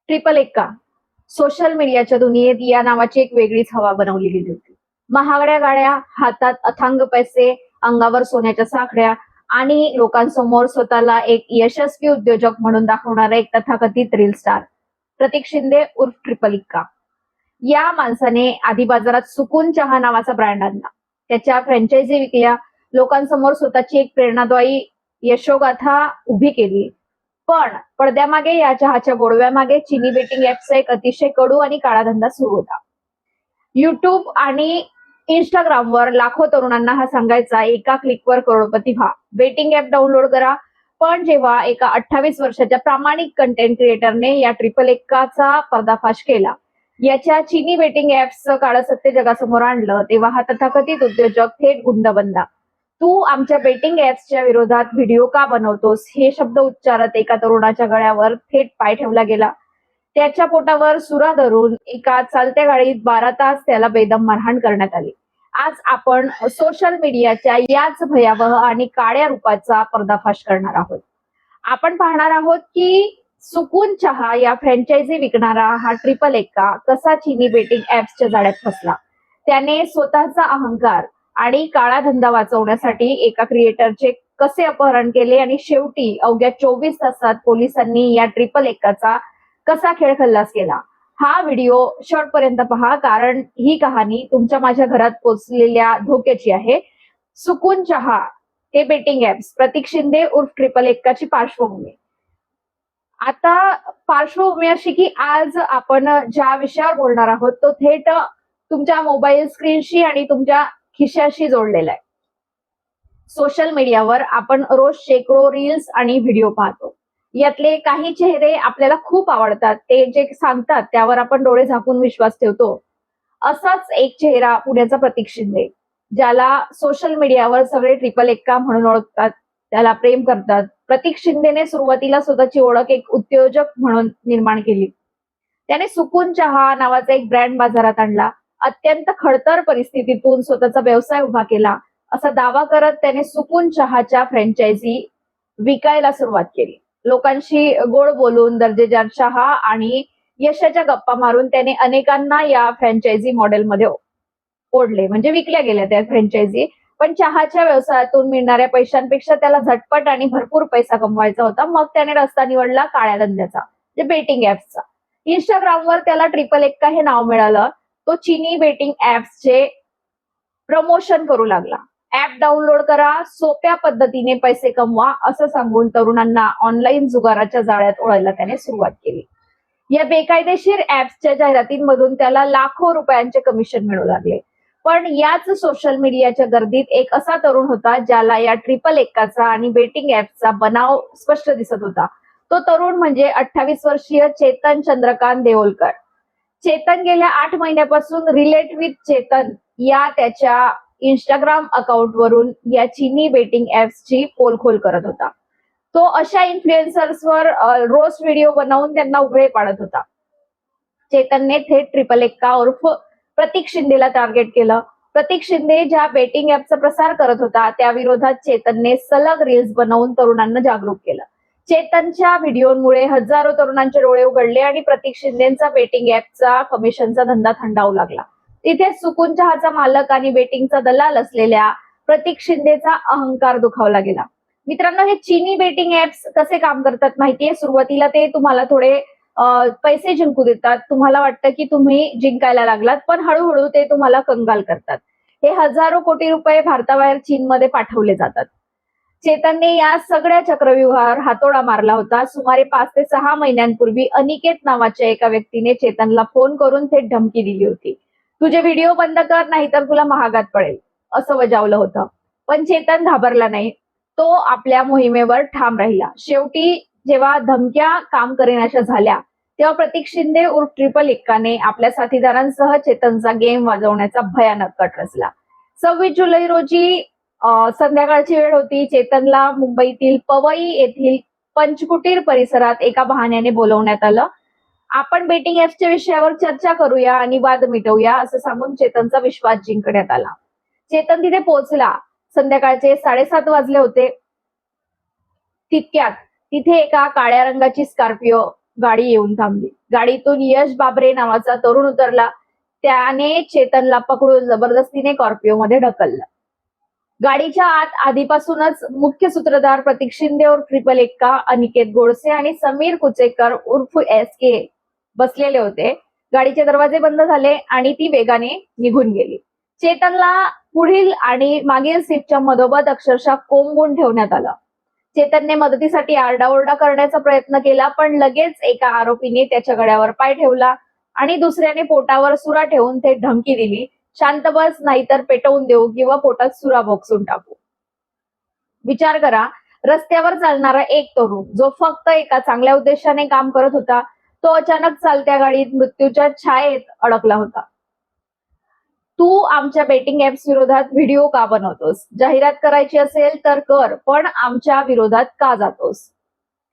Triple Ekka social मीडियाच्या दुनियेत या नावाची एक वेगळीच हवा बनवली गेली होती. महागड्या गाड्या, हातात अथांग पैसे, अंगावर सोन्याच्या साखळ्या आणि लोकांसमोर स्वतःला एक यशस्वी उद्योजक म्हणून दाखवणारा एक तथाकथित रील स्टार प्रतीक शिंदे उर्फ ट्रिपल एक्का. या माणसाने आधी बाजारात सुकून चहा नावाचा ब्रँड आणला, त्याच्या फ्रँचायझी विकल्या, लोकांसमोर स्वतःची एक प्रेरणादायी यशोगाथा उभी केली. पण पडद्यामागे या चहाच्या गोडव्यामागे चिनी बेटिंग ऍपचा एक अतिशय कडू आणि काळा धंदा सुरू होता. युट्यूब आणि इंस्टाग्रामवर लाखो तरुणांना हा सांगायचा, एका क्लिकवर करोडपती व्हा, बेटिंग ऍप डाउनलोड करा. पण जेव्हा एका 28 वर्षाच्या प्रामाणिक कंटेंट क्रिएटरने या ट्रिपल एक्काचा पर्दाफाश केला, याच्या चिनी बेटिंग ऍप्सचं काळं सत्य जगासमोर आणलं, तेव्हा हा तथाकथित उद्योजक थेट गुंड बनला. तू आमच्या बेटिंग ऍप्सच्या विरोधात व्हिडिओ का बनवतोस, हे शब्द उच्चारत एका तरुणाच्या गळ्यावर थेट पाय ठेवला गेला. त्याच्या पोटावर सुरा धरून एका चालत्या गाडीत 12 तास त्याला बेदम मारहाण करण्यात आली. आज आपण सोशल मीडियाच्या याच भयावह आणि काळ्या रूपाचा पर्दाफाश करणार आहोत. आपण पाहणार आहोत की सुकून चहा या फ्रँचायझी विकणारा हा ट्रिपल एक्का कसा चिनी बेटिंग ऍप्सच्या जाळ्यात फसला. त्याने स्वतःचा अहंकार आणि काळा धंदा वाचवण्यासाठी एका क्रिएटरचे कसे अपहरण केले आणि शेवटी अवघ्या 24 तासात पोलिसांनी या ट्रिपल एक्काचा कसा खेळ खल्लास केला. हा व्हिडिओ शेवटपर्यंत पहा, कारण ही कहाणी तुमच्या माझ्या घरात पोहोचलेल्या धोक्याची आहे. सुकून चहा हे बेटिंग ऍप्स, प्रतीक शिंदे उर्फ ट्रिपल एक्काची पार्श्वभूमी. आता पार्श्वभूमी अशी की आज आपण ज्या विषयावर बोलणार आहोत तो थेट तुमच्या मोबाईल स्क्रीनशी आणि तुमच्या खिशाशी जोडलेला आहे. सोशल मीडियावर आपण रोज शेकडो रील्स आणि व्हिडिओ पाहतो. यातले काही चेहरे आपल्याला खूप आवडतात, ते जे सांगतात त्यावर आपण डोळे झाकून विश्वास ठेवतो. असाच एक चेहरा पुण्याचा प्रतीक शिंदे, ज्याला सोशल मीडियावर सगळे ट्रिपल एक्का म्हणून ओळखतात, त्याला प्रेम करतात. प्रतीक शिंदेने सुरुवातीला स्वतःची ओळख एक उद्योजक म्हणून निर्माण केली. त्याने सुकून चहा नावाचा एक ब्रँड बाजारात आणला, अत्यंत खडतर परिस्थितीतून स्वतःचा व्यवसाय उभा केला. असा दावा करत त्याने सुकून चहाच्या फ्रँचायझी विकायला सुरुवात केली. लोकांशी गोड बोलून, दर्जेदार चहा आणि यशाच्या गप्पा मारून त्याने अनेकांना या फ्रँचायझी मॉडेलमध्ये ओढले, म्हणजे विकल्या गेल्या त्या फ्रँचायझी. पण चहाच्या व्यवसायातून मिळणाऱ्या पैशांपेक्षा त्याला झटपट आणि भरपूर पैसा कमवायचा होता. मग त्याने रस्ता निवडला काळ्या धंद्याचा, म्हणजे बेटिंग ऍप्सचा. इंस्टाग्रामवर त्याला ट्रिपल एक्का हे नाव मिळालं. तो चिनी बेटिंग ऍप्सचे प्रमोशन करू लागला. ऍप डाउनलोड करा, सोप्या पद्धतीने पैसे कमवा, असं सांगून तरुणांना ऑनलाईन जुगाराच्या जाळ्यात ओढायला त्याने सुरुवात केली. या बेकायदेशीर ऍप्सच्या जाहिरातींमधून त्याला लाखो रुपयांचे कमिशन मिळू लागले. पण याच सोशल मीडियाच्या गर्दीत एक असा तरुण होता, ज्याला या ट्रिपल एक्काचा आणि बेटिंग ऍपचा बनाव स्पष्ट दिसत होता. तो तरुण म्हणजे 28 वर्षीय चेतन चंद्रकांत देओलकर. चेतन गेल्या 8 महिन्यापासून रिलेट विथ चेतन या त्याच्या इंस्टाग्राम अकाउंटवरून या चिनी बेटिंग ऍप्सची पोलखोल करत होता. तो अशा इन्फ्लुएन्सर्सवर रोज व्हिडिओ बनवून त्यांना उघडे पाडत होता. चेतनने थेट ट्रिपल एक्का उर्फ प्रतीक शिंदेला टार्गेट केलं. प्रतीक शिंदे ज्या बेटिंग ऍपचा प्रसार करत होता त्या विरोधात चेतनने सलग रील्स बनवून तरुणांना जागरूक केलं. चेतनच्या व्हिडिओमुळे हजारो तरुणांचे डोळे उघडले आणि प्रतीक शिंदेचा बेटिंग ऍपचा कमिशनचा धंदा थंडावू लागला. तिथे सुकून चहाचा मालक आणि बेटिंगचा दलाल असलेल्या प्रतीक शिंदेचा अहंकार दुखावला गेला. मित्रांनो, हे चिनी बेटिंग ऍप्स कसे काम करतात माहितीये? सुरुवातीला ते तुम्हाला थोडे पैसे जिंकू देतात, तुम्हाला वाटतं की तुम्ही जिंकायला लागलात, पण हळूहळू ते तुम्हाला कंगाल करतात. हे हजारो कोटी रुपये भारताबाहेर चीनमध्ये पाठवले जातात. चेतनने या सगळ्या चक्रव्यूहावर हातोडा मारला होता. सुमारे 5 ते 6 महिन्यांपूर्वी अनिकेत नावाच्या एका व्यक्तीने चेतनला फोन करून थेट धमकी दिली होती. तुझे व्हिडिओ बंद कर, नाहीतर तुला महागात पडेल, असं बजावलं होतं. पण चेतन घाबरला नाही. तो आपल्या मोहिमेवर ठाम राहिला. शेवटी जेव्हा धमक्या काम करेनाशा झाल्या, तेव्हा प्रतीक शिंदे उर्फ ट्रिपल एक्काने आपल्या साथीदारांसह चेतनचा गेम वाजवण्याचा भयानक कट रचला. 26 जुलै रोजी संध्याकाळची वेळ होती. चेतनला मुंबईतील पवई येथील पंचकुटीर परिसरात एका बहाण्याने बोलवण्यात आलं. आपण बेटिंग ऍप्सच्या विषयावर चर्चा करूया आणि वाद मिटवूया, असं सांगून चेतनचा विश्वास जिंकण्यात आला. चेतन तिथे पोहोचला. संध्याकाळचे 7:30 वाजले होते. तितक्यात तिथे एका काळ्या रंगाची स्कॉर्पिओ गाडी येऊन थांबली. गाडीतून यश बाबरे नावाचा तरुण उतरला. त्याने चेतनला पकडून जबरदस्तीने स्कॉर्पिओमध्ये ढकललं. गाडीच्या आत आधीपासूनच मुख्य सूत्रधार प्रतीक शिंदे उर्फ ट्रिपल एक्का, अनिकेत गोडसे आणि समीर कुचेकर उर्फ SK बसलेले होते. गाडीचे दरवाजे बंद झाले आणि ती वेगाने निघून गेली. चेतनला पुढील आणि मागील सीटच्या मधोमध अक्षरशः कोंबून ठेवण्यात आलं. चेतनने मदतीसाठी आरडाओरडा करण्याचा प्रयत्न केला, पण लगेच एका आरोपीने त्याच्या गळ्यावर पाय ठेवला आणि दुसऱ्याने पोटावर सुरा ठेवून ते धमकी दिली, शांत बस नाहीतर पेटवून देऊ किंवा पोटात सुरा भोगसून टाकू. विचार करा, रस्त्यावर चालणारा एक तरुण जो फक्त एका चांगल्या उद्देशाने काम करत होता, तो अचानक चालत्या गाडीत मृत्यूच्या छायेत अडकला होता. तू आमच्या बेटिंग ऍप्स विरोधात व्हिडिओ का बनवतोस? जाहिरात करायची असेल तर कर, पण आमच्या विरोधात का जातोस?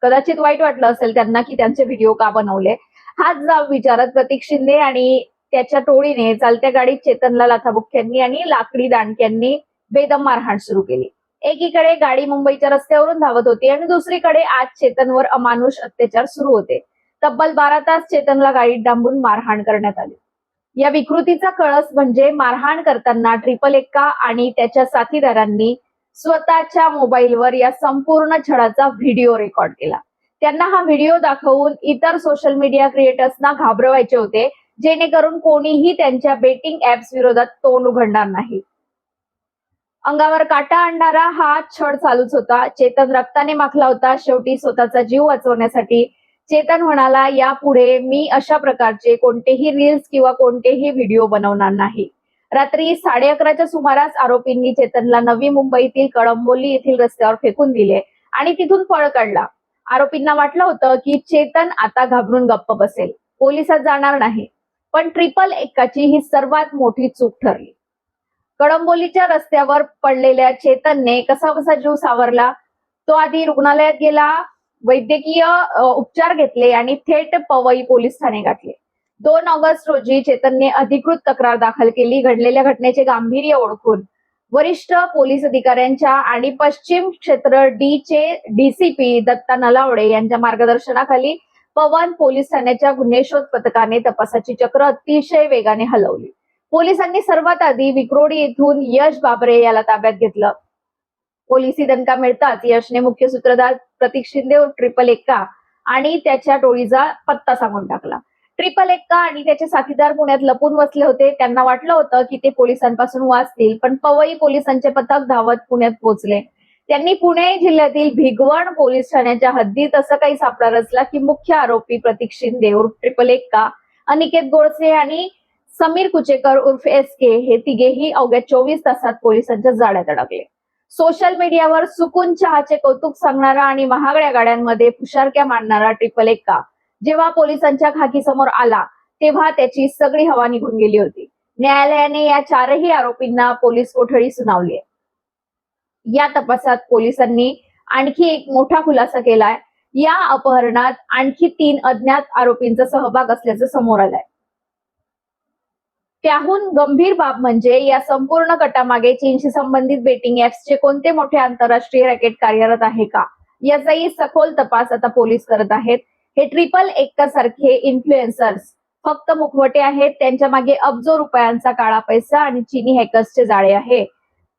कदाचित वाईट वाटलं असेल त्यांना की त्यांचे व्हिडिओ का बनवले. हाच जाब विचारत प्रतीक शिंदे आणि त्याच्या टोळीने चालत्या गाडीत चेतनला लाथाबुक्क्यांनी आणि लाकडी दांडक्यांनी बेदम मारहाण सुरू केली. एकीकडे गाडी मुंबईच्या रस्त्यावरून धावत होती आणि दुसरीकडे आज चेतनवर अमानुष अत्याचार सुरू होते. तब्बल 12 तास चेतनला गाडीत डांबून मारहाण करण्यात आली. या विकृतीचा कळस म्हणजे मारहाण करताना ट्रिपल एक्का आणि त्याच्या साथीदारांनी स्वतःच्या मोबाईलवर या संपूर्ण छळाचा व्हिडिओ रेकॉर्ड केला. त्यांना हा व्हिडिओ दाखवून इतर सोशल मीडिया क्रिएटर्सना घाबरवायचे होते, जेणेकरून कोणीही त्यांच्या बेटिंग ऍप्स विरोधात तोंड उघडणार नाही. अंगावर काटा आणणारा हा छळ चालूच होता. चेतन रक्ताने माखला होता. शेवटी स्वतःचा जीव वाचवण्यासाठी चेतन म्हणाला, यापुढे मी अशा प्रकारचे कोणतेही रील्स किंवा कोणतेही व्हिडिओ बनवणार नाही. रात्री 11:30च्या सुमारास आरोपींनी चेतनला नवी मुंबईतील कळंबोली येथील रस्त्यावर फेकून दिले आणि तिथून पळ काढला. आरोपींना वाटलं होतं की चेतन आता घाबरून गप्प बसेल, पोलिसात जाणार नाही. पण ट्रिपल एक्काची ही सर्वात मोठी चूक ठरली. कळंबोलीच्या रस्त्यावर पडलेल्या चेतनने कसा जीव सावरला. तो आधी रुग्णालयात गेला, वैद्यकीय उपचार घेतले आणि थेट पवई पोलीस ठाणे गाठले. 2 ऑगस्ट रोजी चेतनने अधिकृत तक्रार दाखल केली. घडलेल्या घटनेचे गांभीर्य ओळखून वरिष्ठ पोलीस अधिकाऱ्यांच्या आणि पश्चिम क्षेत्र D चे DCP दत्ता नलावडे यांच्या मार्गदर्शनाखाली पवन पोलीस ठाण्याच्या गुन्हेशोध पथकाने तपासाची चक्र अतिशय वेगाने हलवली. पोलिसांनी सर्वात आधी विक्रोडी येथून यश बाबरे याला ताब्यात घेतलं. पोलिसी दणका मिळताच यशने मुख्य सूत्रधार प्रतीक शिंदे ट्रिपल एक्का आणि त्याच्या टोळीचा पत्ता सांगून टाकला. ट्रिपल एक्का आणि त्याचे साथीदार पुण्यात लपून बसले होते. त्यांना वाटलं होतं की ते पोलिसांपासून वाचतील, पण पवई पोलिसांचे पथक धावत पुण्यात पोहोचले. त्यांनी पुणे जिल्ह्यातील भिगवण पोलीस ठाण्याच्या हद्दीत असं काही सापळा रचला की मुख्य आरोपी प्रतीक शिंदे उर्फ ट्रिपल एक्का, अनिकेत गोडसे आणि समीर कुचेकर उर्फ SK हे तिघेही अवघ्या 24 तासात पोलिसांच्या जाळ्यात अडकले. सोशल मीडियावर सुकून चहाचे कौतुक सांगणारा आणि महागड्या गाड्यांमध्ये फुशारक्या मांडणारा ट्रिपल एक्का जेव्हा पोलिसांच्या खाकीसमोर आला तेव्हा त्याची सगळी हवा निघून गेली होती. न्यायालयाने या 4ही आरोपींना पोलीस कोठडी सुनावली. या तपासात पोलिसांनी आणखी एक मोठा खुलासा केलाय. या अपहरणात आणखी 3 अज्ञात आरोपींचा सहभाग असल्याचं समोर आलंय. त्याहून गंभीर बाब म्हणजे या संपूर्ण कटामागे चीनशी संबंधित बेटिंग ऍप्सचे कोणते मोठे आंतरराष्ट्रीय रॅकेट कार्यरत आहे का, याचाही सखोल तपास आता पोलीस करत आहेत. हे ट्रिपल एक्का सारखे इन्फ्लुएन्सर्स फक्त मुखवटे आहेत. त्यांच्या मागे अब्जो रुपयांचा काळा पैसा आणि चीनी हॅकर्सचे जाळे आहे.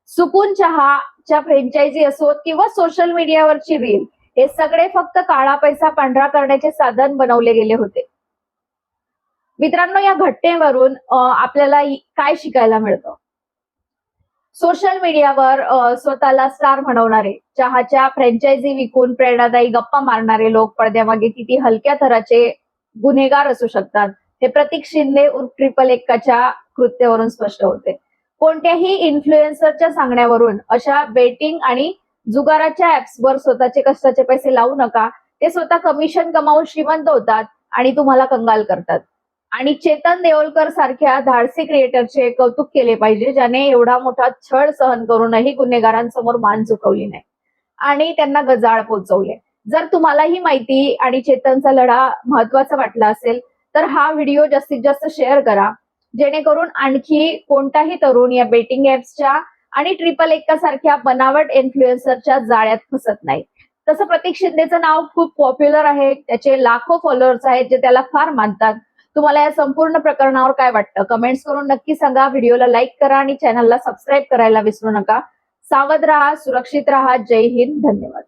सुकून चहाच्या फ्रँचायझी असोत किंवा सोशल मीडियावरची रील, हे सगळे फक्त काळा पैसा पांढरा करण्याचे साधन बनवले गेले होते. मित्रांनो, या घटनेवरून आपल्याला काय शिकायला मिळतं? सोशल मीडियावर स्वतःला स्टार म्हणवणारे, चहाच्या फ्रँचायझी विकून प्रेरणादायी गप्पा मारणारे लोक पडद्यामागे किती हलक्या थराचे गुन्हेगार असू शकतात हे प्रतीक शिंदे उर्फ ट्रिपल एक्काच्या कृत्यावरून स्पष्ट होते. कोणत्याही इन्फ्लुएन्सरच्या सांगण्यावरून अशा बेटिंग आणि जुगाराच्या ऍप्सवर स्वतःचे कष्टाचे पैसे लावू नका. ते स्वतः कमिशन कमावून श्रीमंत होतात आणि तुम्हाला कंगाल करतात. आणि चेतन देओलकर सारख्या धाडसी क्रिएटरचे कौतुक केले पाहिजे, ज्याने एवढा मोठा छळ सहन करूनही गुन्हेगारांसमोर मान झुकवली नाही आणि त्यांना गजाळ पोचवले. जर तुम्हाला ही माहिती आणि चेतनचा लढा महत्वाचा वाटला असेल तर हा व्हिडिओ जास्तीत जास्त शेअर करा, जेणेकरून आणखी कोणताही तरुण या बेटिंग ऍप्सच्या आणि ट्रिपल एक्का सारख्या बनावट इन्फ्लुएन्सरच्या जाळ्यात फसत नाही. तसं प्रतीक शिंदेचं नाव खूप पॉप्युलर आहे, त्याचे लाखो फॉलोअर्स आहेत जे त्याला फार मानतात. तुम्हाला या संपूर्ण प्रकरणावर काय वाटतं? कमेंट्स करून नक्की सांगा. व्हिडिओला लाईक करा आणि चॅनलला सबस्क्राईब करायला विसरू नका. सावध राहा, सुरक्षित राहा. जय हिंद. धन्यवाद.